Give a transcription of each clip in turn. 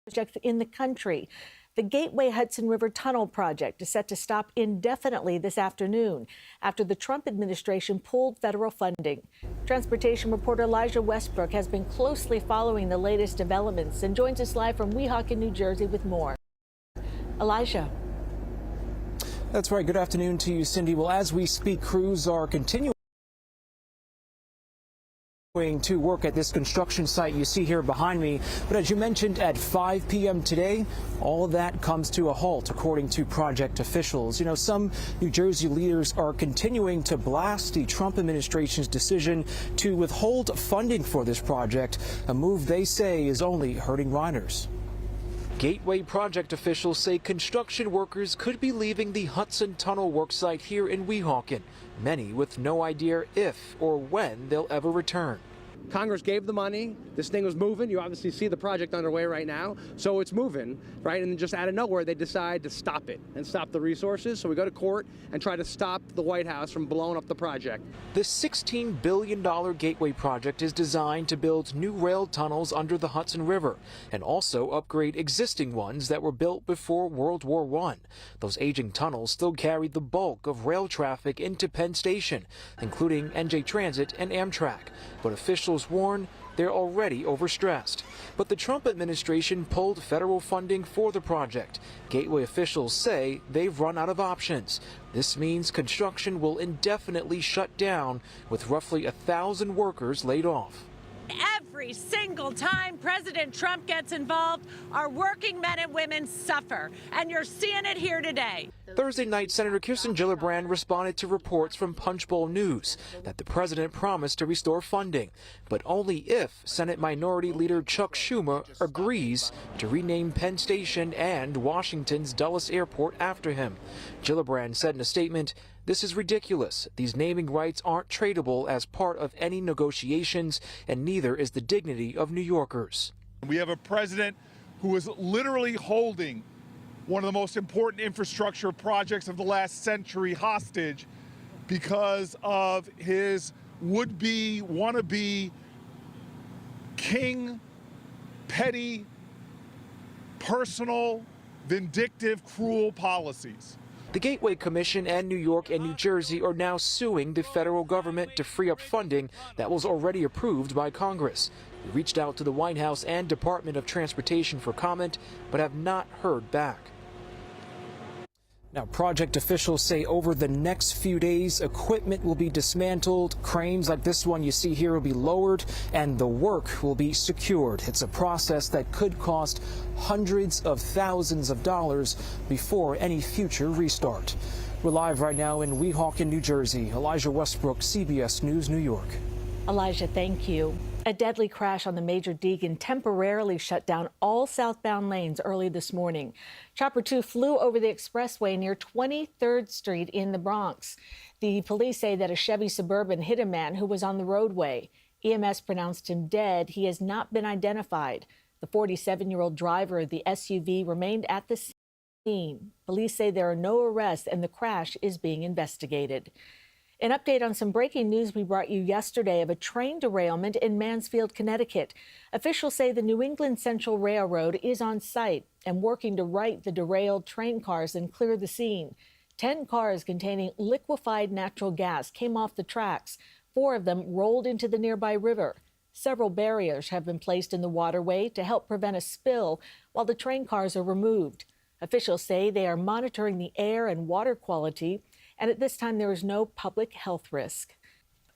projects in the country. The Gateway Hudson River Tunnel project is set to stop indefinitely this afternoon after the Trump administration pulled federal funding. Transportation reporter Elijah Westbrook has been closely following the latest developments and joins us live from Weehawken, New Jersey with more. Elijah. That's right. Good afternoon to you, Cindy. Well, as we speak, crews are continuing to work at this construction site you see here behind me. But as you mentioned, at 5 p.m. today, all of that comes to a halt, according to project officials. You know, some New Jersey leaders are continuing to blast the Trump administration's decision to withhold funding for this project, a move they say is only hurting riders. Gateway project officials say construction workers could be leaving the Hudson Tunnel worksite here in Weehawken, many with no idea if or when they'll ever return. Congress gave the money. This thing was moving. You obviously see the project underway right now. So it's moving, right? And then just out of nowhere, they decide to stop it and stop the resources. So we go to court and try to stop the White House from blowing up the project. The $16 billion Gateway project is designed to build new rail tunnels under the Hudson River and also upgrade existing ones that were built before World War I. Those aging tunnels still carry the bulk of rail traffic into Penn Station, including NJ Transit and Amtrak. But officials warn they're already overstressed. But the Trump administration pulled federal funding for the project. Gateway officials say they've run out of options. This means construction will indefinitely shut down, with roughly 1,000 workers laid off. Every single time President Trump gets involved, our working men and women suffer, and you're seeing it here today. Thursday night, Senator Kirsten Gillibrand responded to reports from Punchbowl News that the president promised to restore funding, but only if Senate Minority Leader Chuck Schumer agrees to rename Penn Station and Washington's Dulles Airport after him. Gillibrand said in a statement, "This is ridiculous. These naming rights aren't tradable as part of any negotiations, and neither is the dignity of New Yorkers." We have a president who is literally holding one of the most important infrastructure projects of the last century hostage because of his would-be, wannabe, king, petty, personal, vindictive, cruel policies. The Gateway Commission and New York and New Jersey are now suing the federal government to free up funding that was already approved by Congress. We reached out to the White House and Department of Transportation for comment, but have not heard back. Now, project officials say over the next few days, equipment will be dismantled, cranes like this one you see here will be lowered, and the work will be secured. It's a process that could cost hundreds of thousands of dollars before any future restart. We're live right now in Weehawken, New Jersey. Elijah Westbrook, CBS News, New York. Elijah, thank you. A deadly crash on the Major Deegan temporarily shut down all southbound lanes early this morning. Chopper 2 flew over the expressway near 23rd Street in the Bronx. The police say that a Chevy Suburban hit a man who was on the roadway. EMS pronounced him dead. He has not been identified. The 47-year-old driver of the SUV remained at the scene. Police say there are no arrests and the crash is being investigated. An update on some breaking news we brought you yesterday of a train derailment in Mansfield, Connecticut. Officials say the New England Central Railroad is on site and working to right the derailed train cars and clear the scene. 10 cars containing liquefied natural gas came off the tracks. 4 of them rolled into the nearby river. Several barriers have been placed in the waterway to help prevent a spill while the train cars are removed. Officials say they are monitoring the air and water quality, and at this time there is no public health risk.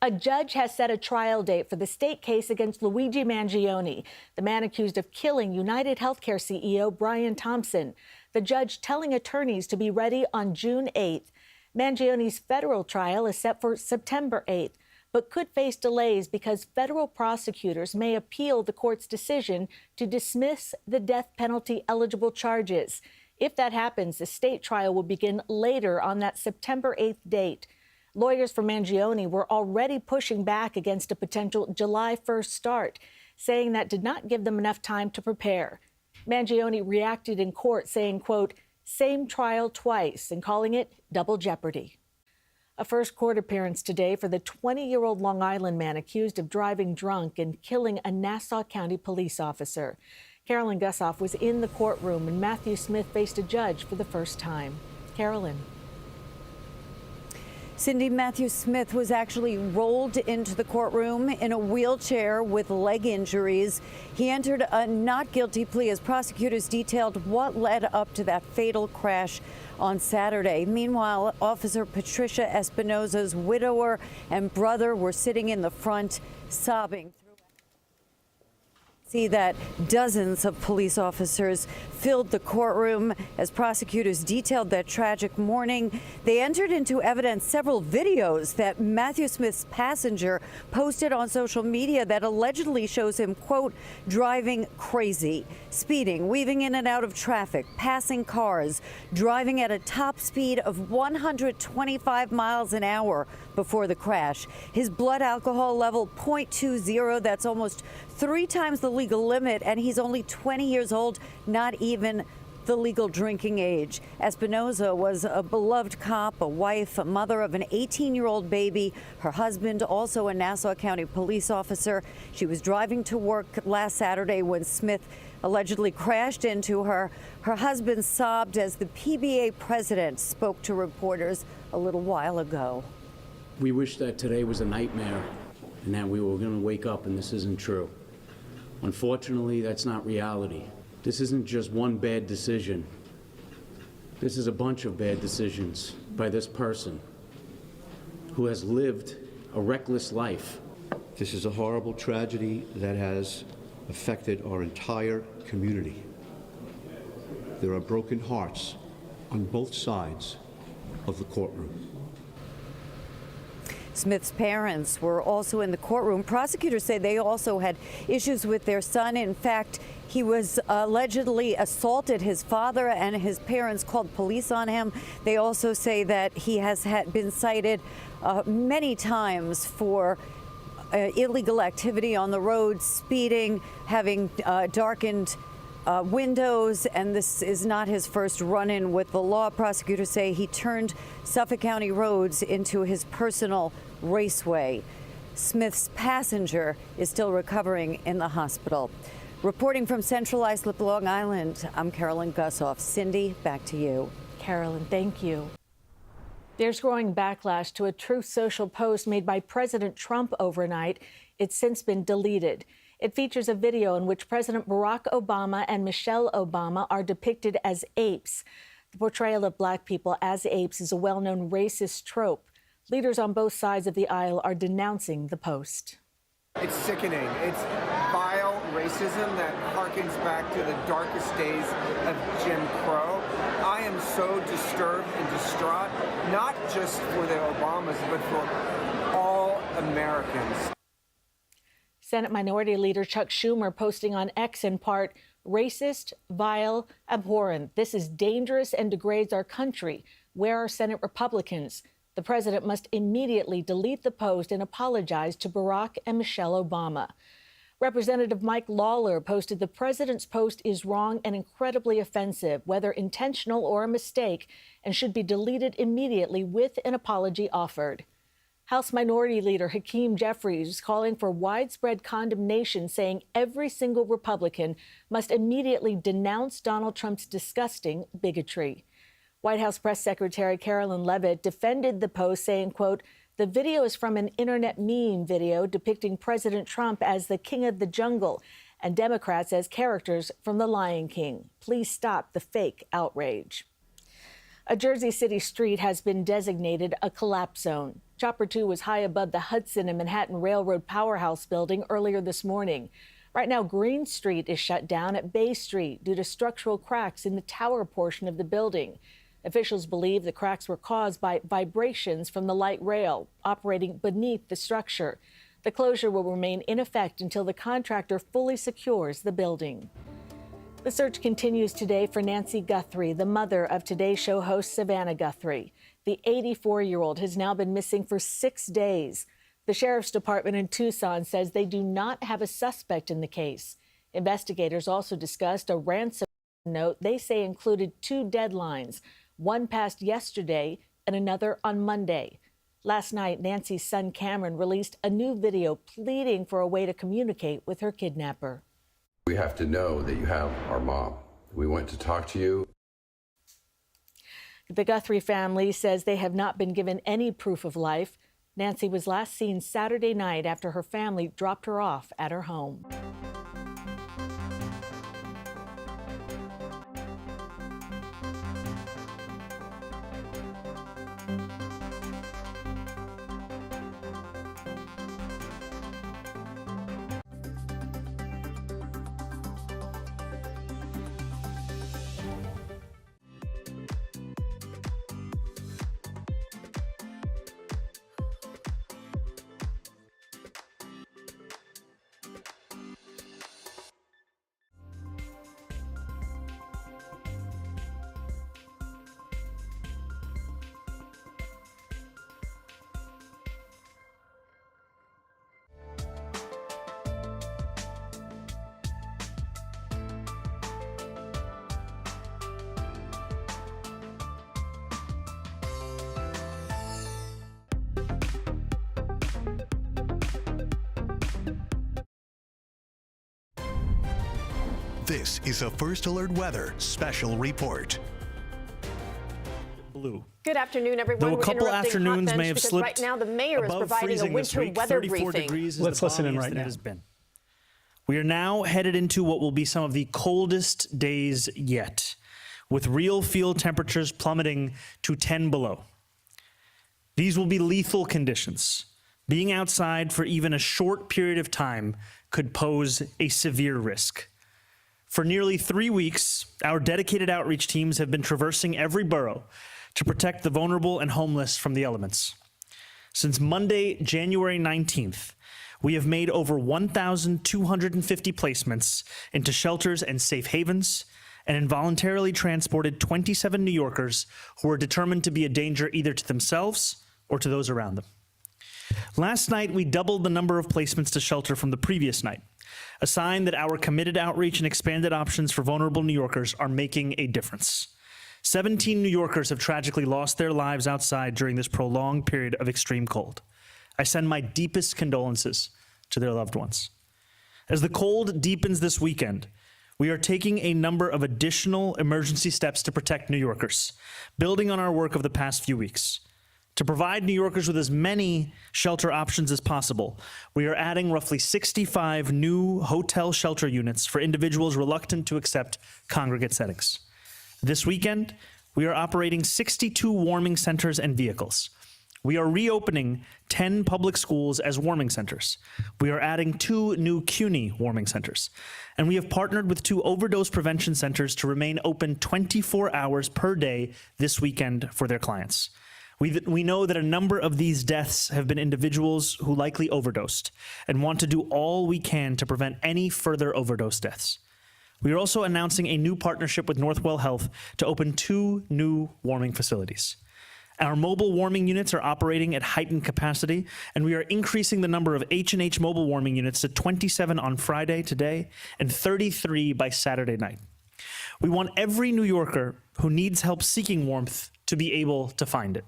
A judge has set a trial date for the state case against Luigi Mangione, the man accused of killing United Healthcare CEO Brian Thompson. The judge telling attorneys to be ready on June 8th. Mangione's federal trial is set for September 8th, but could face delays because federal prosecutors may appeal the court's decision to dismiss the death penalty eligible charges. If that happens, the state trial will begin later on that September 8th date. Lawyers for Mangione were already pushing back against a potential July 1st start, saying that did not give them enough time to prepare. Mangione reacted in court saying, quote, "Same trial twice," and calling it double jeopardy. A first court appearance today for the 20-year-old Long Island man accused of driving drunk and killing a Nassau County police officer. Carolyn Gussoff was in the courtroom when Matthew Smith faced a judge for the first time. Carolyn. Cindy, Matthew Smith was actually rolled into the courtroom in a wheelchair with leg injuries. He entered a not guilty plea as prosecutors detailed what led up to that fatal crash on Saturday. Meanwhile, Officer Patricia Espinoza's widower and brother were sitting in the front sobbing. See that dozens of police officers filled the courtroom as prosecutors detailed that tragic morning. They entered into evidence several videos that Matthew Smith's passenger posted on social media that allegedly shows him, quote, driving crazy, speeding, weaving in and out of traffic, passing cars, driving at a top speed of 125 miles an hour before the crash. His blood alcohol level 0.20, that's almost 3 times the legal limit, and he's only 20 years old, not even the legal drinking age. Espinoza was a beloved cop, a wife, a mother of an 18-year-old baby. Her husband, also a Nassau County police officer. She was driving to work last Saturday when Smith allegedly crashed into her. Her husband sobbed as the PBA president spoke to reporters a little while ago. We wish that today was a nightmare and that we were going to wake up and this isn't true. Unfortunately, that's not reality. This isn't just one bad decision. This is a bunch of bad decisions by this person who has lived a reckless life. This is a horrible tragedy that has affected our entire community. There are broken hearts on both sides of the courtroom. Smith's parents were also in the courtroom. Prosecutors say they also had issues with their son. In fact, he was allegedly assaulted. His father and his parents called police on him. They also say that he has been cited many times for illegal activity on the road, speeding, having darkened windows, and this is not his first run-in with the law. Prosecutors say he turned Suffolk County roads into his personal raceway. Smith's passenger is still recovering in the hospital. Reporting from Central Islip, Long Island, I'm Carolyn Gussoff. Cindy, back to you. Carolyn, thank you. There's growing backlash to a Truth Social post made by President Trump overnight. It's since been deleted. It features a video in which President Barack Obama and Michelle Obama are depicted as apes. The portrayal of black people as apes is a well-known racist trope. Leaders on both sides of the aisle are denouncing the post. It's sickening. It's vile racism that harkens back to the darkest days of Jim Crow. I am so disturbed and distraught, not just for the Obamas, but for all Americans. Senate Minority Leader Chuck Schumer posting on X in part, racist, vile, abhorrent. This is dangerous and degrades our country. Where are Senate Republicans? The president must immediately delete the post and apologize to Barack and Michelle Obama. Representative Mike Lawler posted the president's post is wrong and incredibly offensive, whether intentional or a mistake, and should be deleted immediately with an apology offered. House Minority Leader Hakeem Jeffries is calling for widespread condemnation, saying every single Republican must immediately denounce Donald Trump's disgusting bigotry. White House Press Secretary Carolyn Leavitt defended the post, saying, quote, the video is from an internet meme video depicting President Trump as the king of the jungle and Democrats as characters from The Lion King. Please stop the fake outrage. A Jersey City street has been designated a collapse zone. Chopper 2 was high above the Hudson and Manhattan Railroad Powerhouse building earlier this morning. Right now, Green Street is shut down at Bay Street due to structural cracks in the tower portion of the building. Officials believe the cracks were caused by vibrations from the light rail operating beneath the structure. The closure will remain in effect until the contractor fully secures the building. The search continues today for Nancy Guthrie, the mother of Today Show host Savannah Guthrie. The 84-year-old has now been missing for 6 days. The sheriff's department in Tucson says they do not have a suspect in the case. Investigators also discussed a ransom note they say included 2 deadlines. One passed yesterday and another on Monday. Last night, Nancy's son Cameron released a new video pleading for a way to communicate with her kidnapper. We have to know that you have our mom. We went to talk to you. The Guthrie family says they have not been given any proof of life. Nancy was last seen Saturday night after her family dropped her off at her home. This is a First Alert Weather Special Report. Blue. Good afternoon, everyone. Though a couple afternoons may have slipped right now the mayor is providing a winter week, weather 34 briefing. degrees is Let's the listen in balmiest right that now. it has been. We are now headed into what will be some of the coldest days yet, with real field temperatures plummeting to 10 below. These will be lethal conditions. Being outside for even a short period of time could pose a severe risk. For nearly 3 weeks, our dedicated outreach teams have been traversing every borough to protect the vulnerable and homeless from the elements. Since Monday, January 19th, we have made over 1,250 placements into shelters and safe havens and involuntarily transported 27 New Yorkers who are determined to be a danger either to themselves or to those around them. Last night, we doubled the number of placements to shelter from the previous night, a sign that our committed outreach and expanded options for vulnerable New Yorkers are making a difference. 17 New Yorkers have tragically lost their lives outside during this prolonged period of extreme cold. I send my deepest condolences to their loved ones. As the cold deepens this weekend, we are taking a number of additional emergency steps to protect New Yorkers, building on our work of the past few weeks. To provide New Yorkers with as many shelter options as possible, we are adding roughly 65 new hotel shelter units for individuals reluctant to accept congregate settings. This weekend, we are operating 62 warming centers and vehicles. We are reopening 10 public schools as warming centers. We are adding 2 new CUNY warming centers. And we have partnered with 2 overdose prevention centers to remain open 24 hours per day this weekend for their clients. We know that a number of these deaths have been individuals who likely overdosed and want to do all we can to prevent any further overdose deaths. We are also announcing a new partnership with Northwell Health to open 2 new warming facilities. Our mobile warming units are operating at heightened capacity, and we are increasing the number of H&H mobile warming units to 27 on Friday today and 33 by Saturday night. We want every New Yorker who needs help seeking warmth to be able to find it.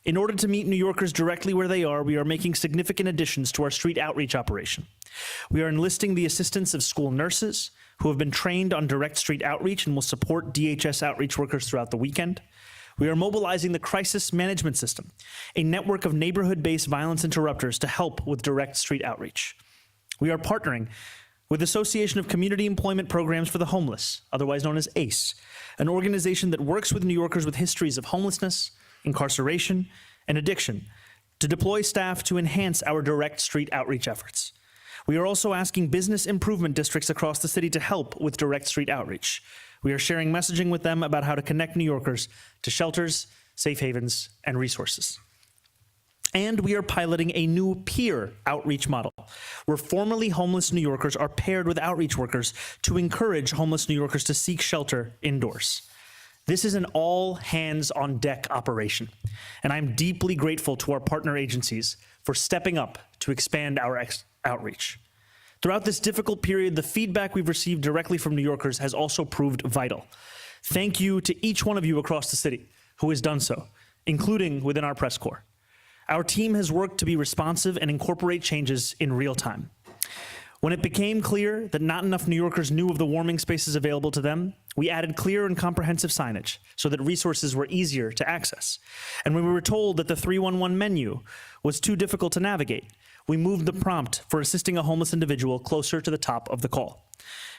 In order to meet New Yorkers directly where they are, we are making significant additions to our street outreach operation. We are enlisting the assistance of school nurses who have been trained on direct street outreach and will support DHS outreach workers throughout the weekend. We are mobilizing the Crisis Management System, a network of neighborhood-based violence interrupters to help with direct street outreach. We are partnering with the Association of Community Employment Programs for the Homeless, otherwise known as ACE, an organization that works with New Yorkers with histories of homelessness, incarceration, and addiction to deploy staff to enhance our direct street outreach efforts. We are also asking business improvement districts across the city to help with direct street outreach. We are sharing messaging with them about how to connect New Yorkers to shelters, safe havens, and resources. And we are piloting a new peer outreach model, where formerly homeless New Yorkers are paired with outreach workers to encourage homeless New Yorkers to seek shelter indoors. This is an all-hands-on-deck operation, and I'm deeply grateful to our partner agencies for stepping up to expand our outreach. Throughout this difficult period, the feedback we've received directly from New Yorkers has also proved vital. Thank you to each one of you across the city who has done so, including within our press corps. Our team has worked to be responsive and incorporate changes in real time. When it became clear that not enough New Yorkers knew of the warming spaces available to them, we added clear and comprehensive signage so that resources were easier to access. And when we were told that the 311 menu was too difficult to navigate, we moved the prompt for assisting a homeless individual closer to the top of the call.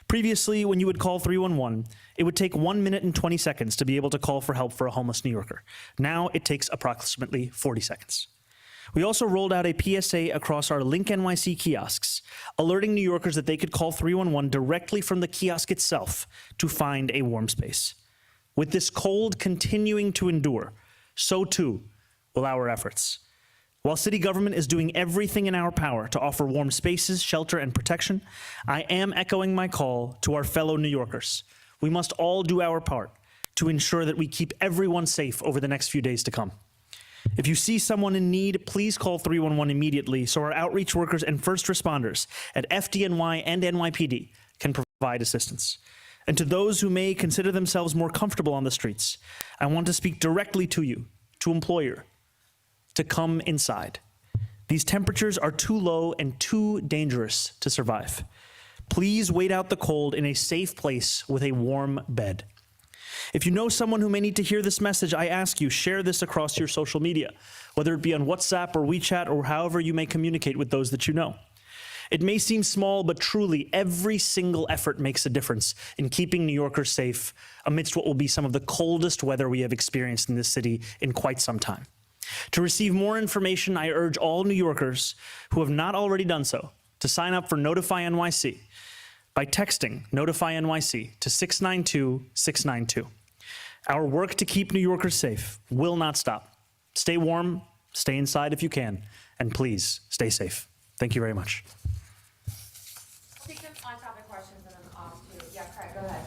Previously, when you would call 311, it would take 1 minute and 20 seconds to be able to call for help for a homeless New Yorker. Now it takes approximately 40 seconds. We also rolled out a PSA across our Link NYC kiosks, alerting New Yorkers that they could call 311 directly from the kiosk itself to find a warm space. With this cold continuing to endure, so too will our efforts. While city government is doing everything in our power to offer warm spaces, shelter, and protection, I am echoing my call to our fellow New Yorkers. We must all do our part to ensure that we keep everyone safe over the next few days to come. If you see someone in need, please call 311 immediately so our outreach workers and first responders at FDNY and NYPD can provide assistance. And to those who may consider themselves more comfortable on the streets, I want to speak directly to you, to employer, to come inside. These temperatures are too low and too dangerous to survive. Please wait out the cold in a safe place with a warm bed. If you know someone who may need to hear this message, I ask you, share this across your social media, whether it be on WhatsApp or WeChat or however you may communicate with those that you know. It may seem small, but truly every single effort makes a difference in keeping New Yorkers safe amidst what will be some of the coldest weather we have experienced in this city in quite some time. To receive more information, I urge all New Yorkers who have not already done so to sign up for Notify NYC by texting Notify NYC to 692-692. Our work to keep New Yorkers safe will not stop. Stay warm, stay inside if you can, and please stay safe. Thank you very much. I'll take some on-topic questions and then off to, yeah, Craig, go ahead.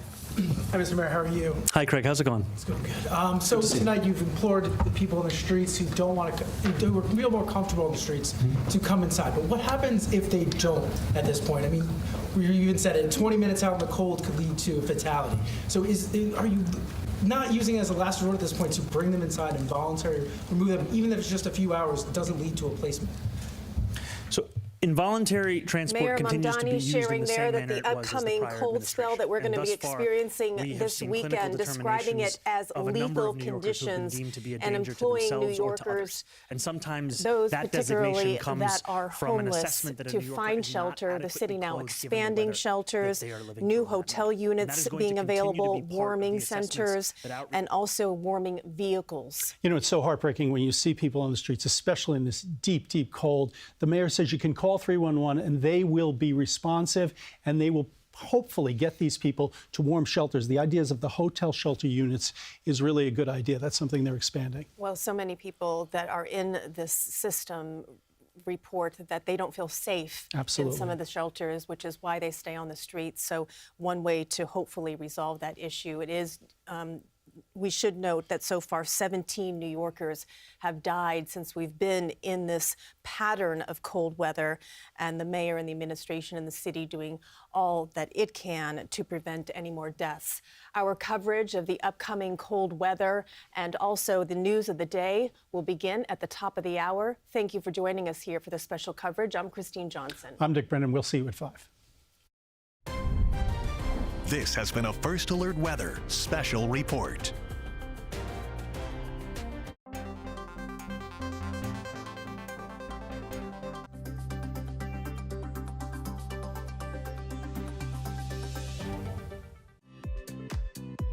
Hi, Mr. Mayor, how are you? Hi, Craig, how's it going? It's going good. So tonight you've implored the people in the streets who don't want to, who feel more comfortable in the streets to come inside. But what happens if they don't at this point? I mean, you even said it, 20 minutes out in the cold could lead to a fatality. So are you not using it as a last resort at this point to bring them inside and voluntarily remove them, even if it's just a few hours, doesn't lead to a placement? So involuntary transport Mayor continues to be Mamdani used sharing in the there same that manner the it was as the upcoming prior cold spell that we're going to be experiencing this weekend, describing it as lethal conditions and employing New Yorkers, and sometimes those that particularly comes that are from an homeless, assessment that a to New Yorker find is not shelter. The city adequately now clothed given the expanding weather shelters, that they are living new through. hotel And that units is going to being continue to be available, part of the warming assessments centers, that outreach. and also warming vehicles. You know, it's so heartbreaking when you see people on the streets, especially in this deep, deep cold. The mayor says you can call 311 and they will be responsive and they will hopefully get these people to warm shelters. The ideas of the hotel shelter units is really a good idea. That's something they're expanding. Well, so many people that are in this system report that they don't feel safe Absolutely. in some of the shelters, which is why they stay on the streets. So one way to hopefully resolve that issue, it is we should note that so far 17 New Yorkers have died since we've been in this pattern of cold weather, and the mayor and the administration and the city doing all that it can to prevent any more deaths. Our coverage of the upcoming cold weather and also the news of the day will begin at the top of the hour. Thank you for joining us here for the special coverage. I'm Christine Johnson. I'm Dick Brennan. We'll see you at 5. This has been a First Alert Weather Special Report.